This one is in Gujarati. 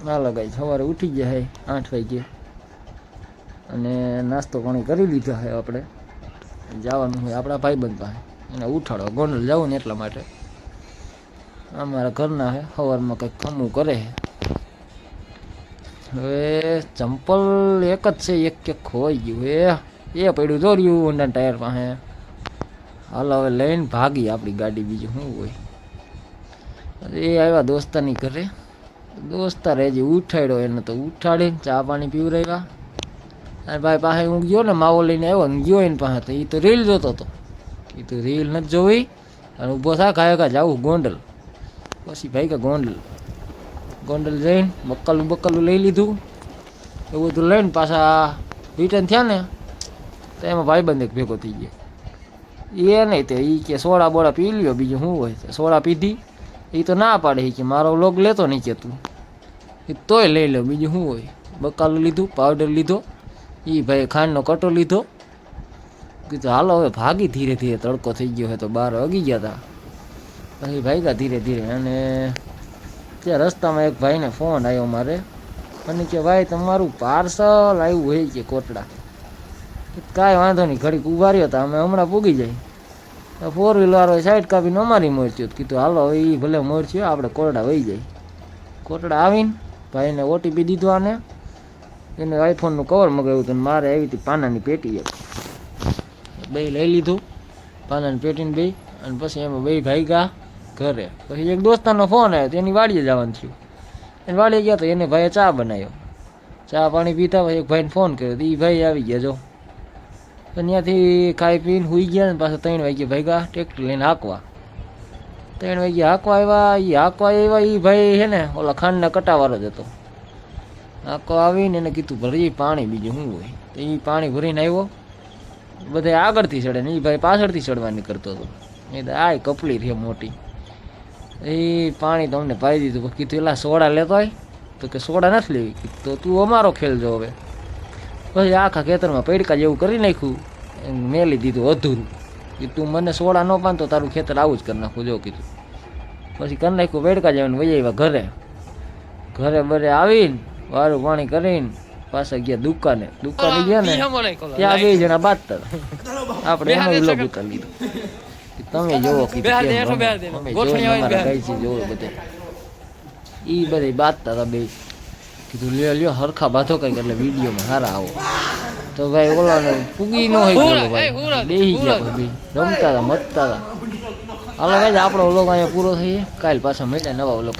હાલો ગાઈસ સવારે ઉઠી ગયા હે 8 વાગે અને નાસ્તો પાણી કરી લીધો હે આપણે જવાનું હોય આપણા ભાઈબંધ પાસે એને ઉઠાડો ગોંડલ જવું ને એટલા માટે અમારા ઘરના હે સવારમાં કંઈક ખમું કરે હવે ચંપલ એક જ છે એક ખોઈ ગયું એ પડ્યું દોર્યું હોન્ડા ટાયર પાસે હાલો હવે લઈને ભાગી આપણી ગાડી બીજું શું હોય એ આવ્યા દોસ્તારની ઘરે દોસ્તાર હજી ઉઠાડ્યો એને તો ઉઠાડીને ચા પાણી પીવરાવ્યા અને ભાઈ પાસે હું ગયો ને માવો લઈને આવ્યો ને ગયો એને પાસે તો એ તો રીલ જોતો હતો એ તો રીલ નથી જોઈ અને ઊભો થા કાંઈ જાવું ગોંડલ પછી ભાઈ કે ગોંડલ જઈને બક્કલું લઈ લીધું એવું બધું લઈને પાછા રિટર્ન થયા ને તો એમાં ભાઈબંધ એક ભેગો થઈ ગયો એ નહીં તો એ કે સોડા બોડા પી લ્યો બીજું શું હોય સોડા પીધી એ તો ના પાડે કે મારો લોગ લેતો નહીં કે તું એ તોય લઈ લો બીજું શું હોય બકાલું લીધું પાવડર લીધો એ ભાઈ ખાંડનો કટો લીધો કીધું હાલો હવે ભાગી ધીરે ધીરે તડકો થઈ ગયો હોય તો 12 વાગી ગયા હતા પછી ભાગ્યા ધીરે ધીરે અને ત્યાં રસ્તામાં એક ભાઈને ફોન આવ્યો મારે અને કે ભાઈ તમારું પાર્સલ આવ્યું હોય કે કોટડા કાંઈ વાંધો નહીં ઘડીક ઉભા રહ્યો હતા અમે હમણાં પૂગી જાય 4 વ્હીલર વાળો સાઈડ કાપીને અમારી મોરચ્યો કીધું હાલો એ ભલે મોરચ્યો આપણે કોરડા વહી જાય કોટડા આવીને ભાઈને ઓટીપી દીધો આને એને આઈફોનનું કવર મગાવ્યું હતું મારે આવી હતી પાનાની પેટી એક બે લઈ લીધું પાનાની પેટીને બે અને પછી એમાં બે ભાગ્યા ઘરે પછી એક દોસ્તારનો ફોન આવ્યો તો એની વાડીએ જવાનું થયું એને વાડીએ ગયા તો એને ભાઈએ ચા બનાવ્યો ચા પાણી પીતા પછી એક ભાઈને ફોન કર્યો તો એ ભાઈ આવી ગયા જો ત્યાંથી ખાઈ પીને સુઈ ગયા ને પાછા 3 વાગ્યે ભાગ્યા ટ્રેક્ટર લઈને હાંકવા 3 વાગ્યે હાંકવા આવ્યા એ ભાઈ છે ને ઓલા ખાંડના કટાવાળો જ હતો હાંકવા આવીને એને કીધું ભરી પાણી બીજું શું હોય તો એ પાણી ભરીને આવ્યો બધા આગળથી ચડે ને એ ભાઈ પાછળથી ચડવાની કરતો હતો એ તો આ કપલી રહી મોટી એ પાણી તમને પાઈ દીધું કીધું એલા સોડા લેતો હોય તો કે સોડા નથી લેવી તો તું અમારો ખેલ જો હવે પછી આખા ખેતરમાં પૈડકા જેવું કરી નાખ્યું મેલી દીધું અધૂરું કે તું મને સોડા ન પાન તો તારું ખેતર આવું જ કરી નાખું જો કીધું પછી કરી નાખ્યું પૈડકા જેવાનું વહી આવ્યા ઘરે બરે આવીને વારું પાણી કરીને પાછા ગયા દુકાને ગયા ને ત્યાં 2 જણા બાંધતા હતા આપણે એનો વિલોગ ઉતારી લીધો તમે જોવો કીધું જોવો બધે એ બધે બાંધતા હતા બે કીધું લ્યો હરખા બાંધો કંઈક એટલે વિડીયોમાં સારા આવો તો ભાઈ ઓલાને પૂગી ન હોય ભાઈ બેસી ગયા ભાઈ રમતા હતા મતતા હતા હાલો ભાઈ આપણો વ્લોગ અહીંયા પૂરો થઈએ કાલ પાછા મળ્યા નવા વ્લોગ